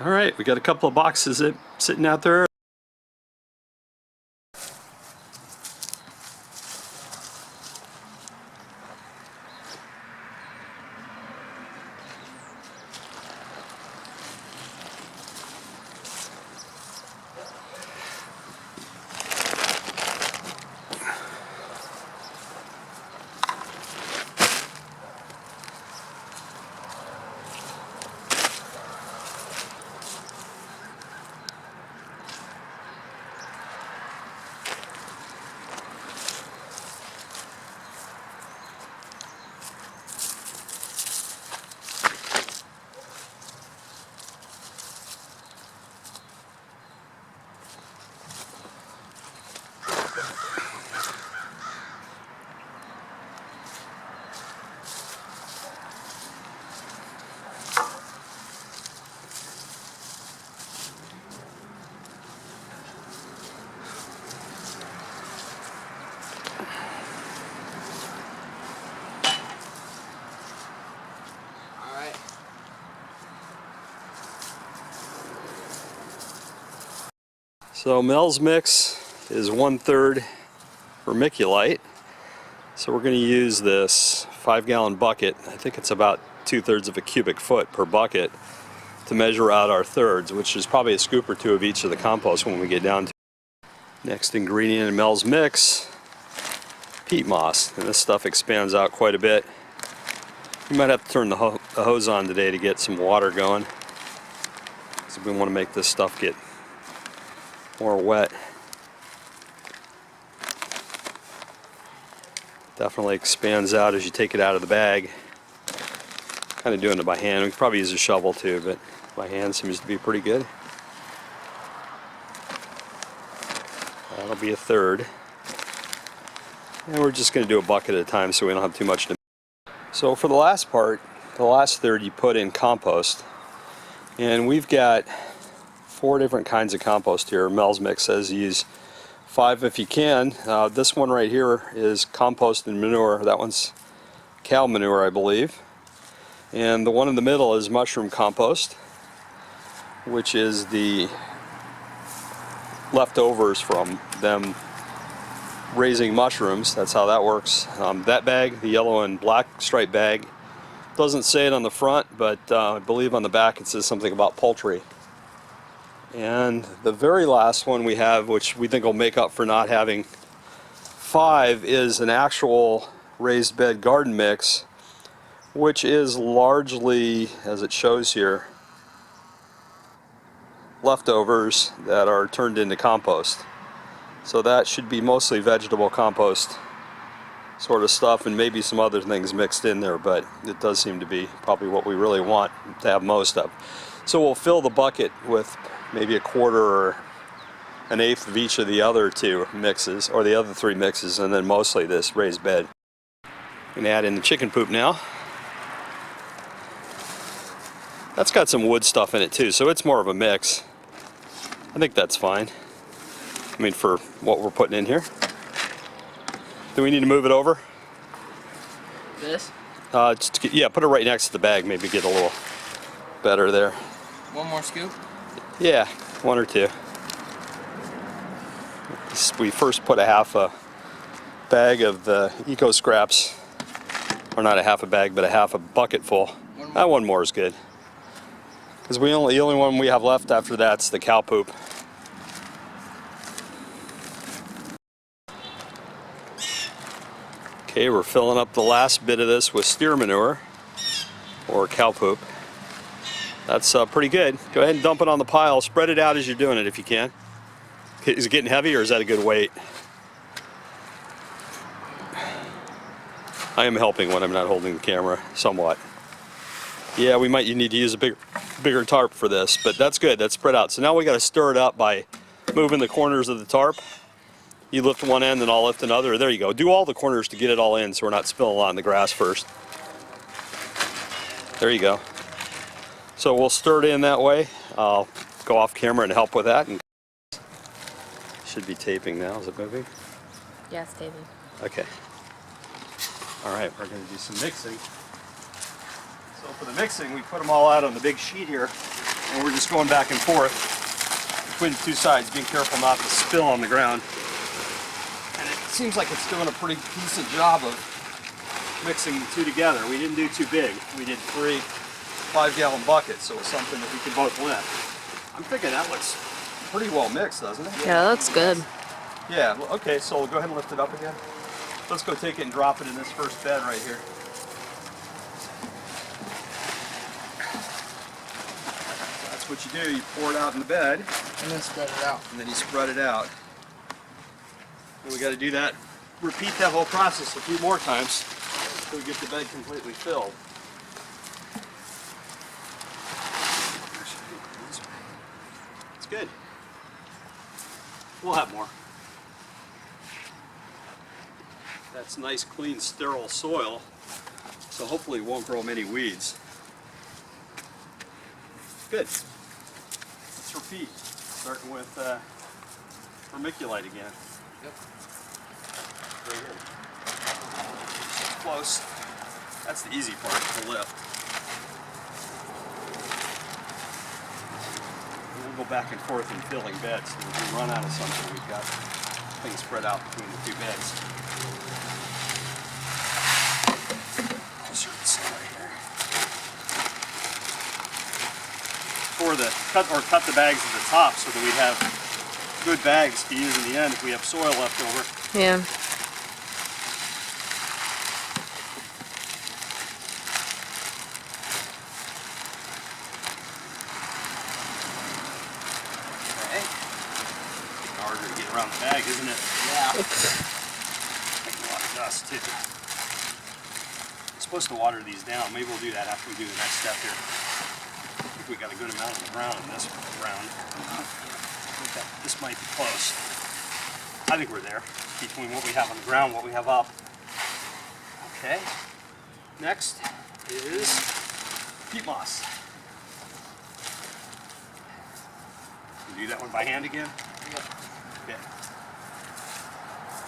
All right, we got a couple of boxes sitting out there. So Mel's mix is 1/3 vermiculite. So we're going to use this 5-gallon bucket. I think it's about 2/3 of a cubic foot per bucket to measure out our thirds, which is probably a scoop or two of each of the compost when we get down to it. Next ingredient in Mel's mix, peat moss. And this stuff expands out quite a bit. You might have to turn the hose on today to get some water going, because we want to make this stuff get more wet. Definitely expands out as you take it out of the bag. Kind of doing it by hand. We could probably use a shovel too, but by hand seems to be pretty good. That'll be 1/3. And we're just going to do a bucket at a time so we don't have too much to. So for the last part, the last third, you put in compost. And we've got 4 different kinds of compost here. Mel's mix says use 5 if you can. This one right here is compost and manure. That one's cow manure, I believe. And the one in the middle is mushroom compost, which is the leftovers from them raising mushrooms. That's how that works. That bag, the yellow and black striped bag, doesn't say it on the front, but I believe on the back it says something about poultry. And the very last one we have, which we think will make up for not having 5, is an actual raised bed garden mix, which is largely, as it shows here, leftovers that are turned into compost. So that should be mostly vegetable compost sort of stuff, and maybe some other things mixed in there, but it does seem to be probably what we really want to have most of. So we'll fill the bucket with maybe 1/4 or 1/8 of each of the other 2 mixes, or the other 3 mixes, and then mostly this raised bed. I'm going to add in the chicken poop now. That's got some wood stuff in it too, so it's more of a mix. I think that's fine. I mean, for what we're putting in here. Do we need to move it over? This? Yeah, put it right next to the bag, maybe get a little better there. One more scoop? Yeah, 1 or 2. We first put a 1/2 bag of the eco scraps, or not a 1/2 bag, but a 1/2 bucket full. One more is good, because the only one we have left after that's the cow poop. Okay, we're filling up the last bit of this with steer manure, or cow poop. That's pretty good. Go ahead and dump it on the pile. Spread it out as you're doing it if you can. Is it getting heavy, or is that a good weight? I am helping when I'm not holding the camera, somewhat. Yeah, you need to use a bigger tarp for this, but that's good. That's spread out. So now we got to stir it up by moving the corners of the tarp. You lift one end and I'll lift another. There you go. Do all the corners to get it all in so we're not spilling a lot on the grass first. There you go. So we'll stir it in that way. I'll go off camera and help with that. And should be taping now. Is it moving? Yeah, it's taping. Okay. All right, we're going to do some mixing. So for the mixing, we put them all out on the big sheet here. And we're just going back and forth between the two sides, being careful not to spill on the ground. And it seems like it's doing a pretty decent job of mixing the two together. We didn't do too big. We did 3 5-gallon buckets, so it was something that we could both lift. I'm thinking that looks pretty well mixed, doesn't it? Yeah, that looks good. Yeah, well, okay, so we'll go ahead and lift it up again. Let's go take it and drop it in this first bed right here. That's what you do. You pour it out in the bed. And then spread it out. And then you spread it out. And we got to do that, repeat that whole process a few more times until we get the bed completely filled. It's good. We'll have more. That's nice, clean, sterile soil, so hopefully it won't grow many weeds. Good. Let's repeat, starting with vermiculite again. Yep. Right here. Close. That's the easy part, the lift. And we'll go back and forth in filling beds. So if we run out of something, we've got things spread out between the 2 beds. Or cut the bags at the top so that we have good bags to use in the end if we have soil left over. Yeah. Okay. Harder to get around the bag, isn't it? Yeah. Making a lot of dust too. I'm supposed to water these down. Maybe we'll do that after we do the next step here. I think we got a good amount on the ground in this round. This might be close. I think we're there between what we have on the ground and what we have up. Okay. Next is peat moss. You do that one by hand again? Yep. Okay.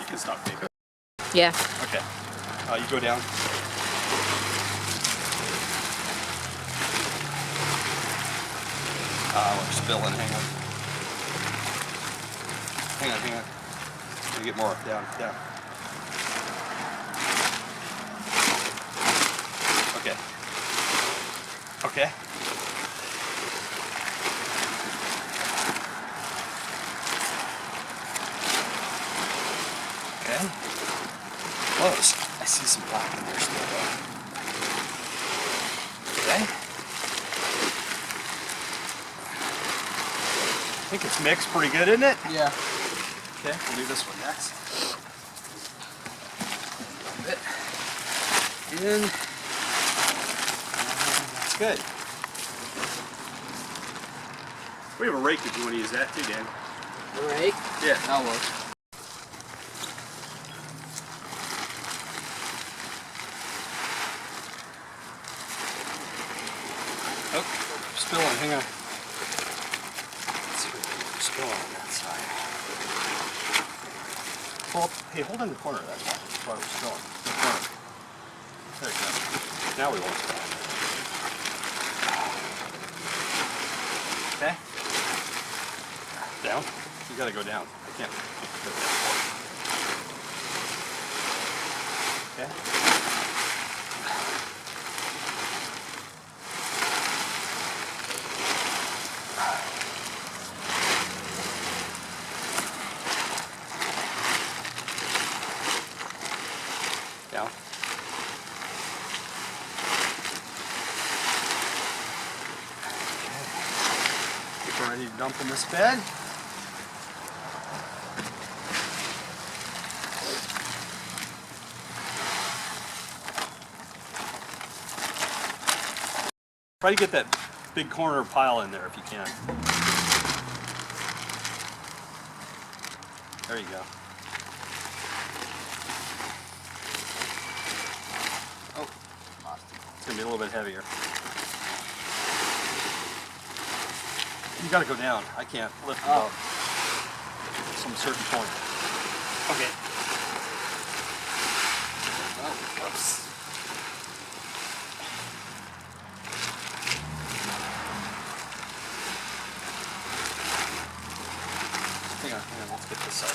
You can stop, baby. Yeah. Okay. You go down. We're spilling. Hang on. Hang on. Let me get more. Down. Okay. Okay. Okay. Close. I see some black in there still though. Okay. I think it's mixed pretty good, isn't it? Yeah. Okay, we'll do this one next. In. That's good. We have a rake if you want to use that too, Dan. The rake? Yeah. That'll work. Oh, spilling, hang on. Spilling on that side. Well, hey, hold in the corner of that spot. That's why we're spilling. The corner. There you go. Now we won't spill. Okay. Down? You gotta go down. I can't. Okay. Down. Okay. We're ready to dump in this bed. Try to get that big corner pile in there if you can. There you go. Oh, it's gonna be a little bit heavier. You gotta go down. I can't lift it up. Some certain point. Okay. Oh, whoops. hang on, let's get this side.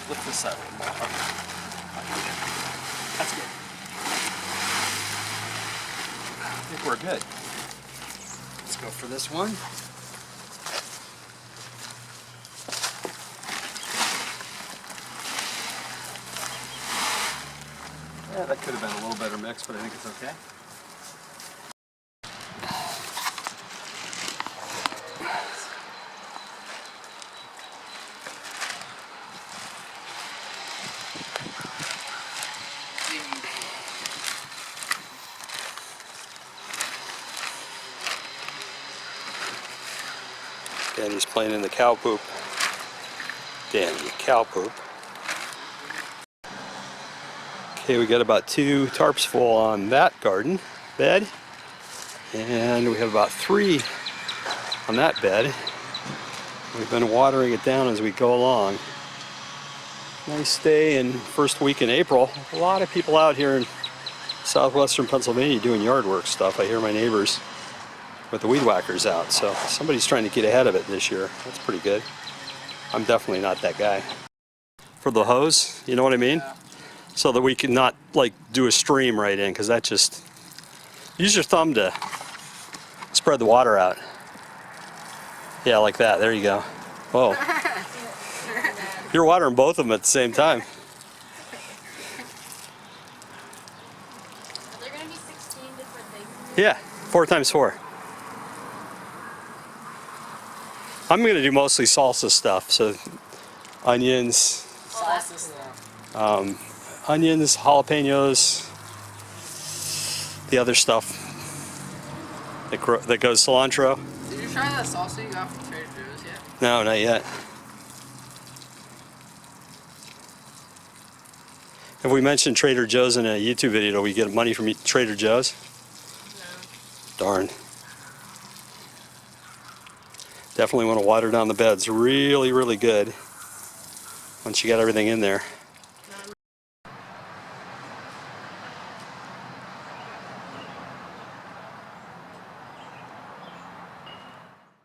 Lift this side a little more. Okay. That's good. I think we're good. Let's go for this one. Yeah, that could have been a little better mix, but I think it's okay. And he's playing in the cow poop. Damn you, cow poop. Okay, we got about 2 tarps full on that garden bed. And we have about 3 on that bed. We've been watering it down as we go along. Nice day in first week in April. A lot of people out here in southwestern Pennsylvania doing yard work stuff. I hear my neighbors with the weed whackers out, so somebody's trying to get ahead of it this year. That's pretty good. I'm definitely not that guy. For the hose, you know what I mean? Yeah. So that we can not like do a stream right in, because that just, use your thumb to spread the water out. Yeah, like that, there you go. Whoa. You're watering both of them at the same time. Are there going to be 16 different things? Yeah, 4 times 4. I'm going to do mostly salsa stuff, so onions, Salsa stuff. onions, jalapenos, the other stuff that goes cilantro. Did you try that salsa you got from Trader Joe's yet? No, not yet. Have we mentioned Trader Joe's in a YouTube video? Do we get money from Trader Joe's? No. Darn. Definitely want to water down the beds really, really good once you got everything in there.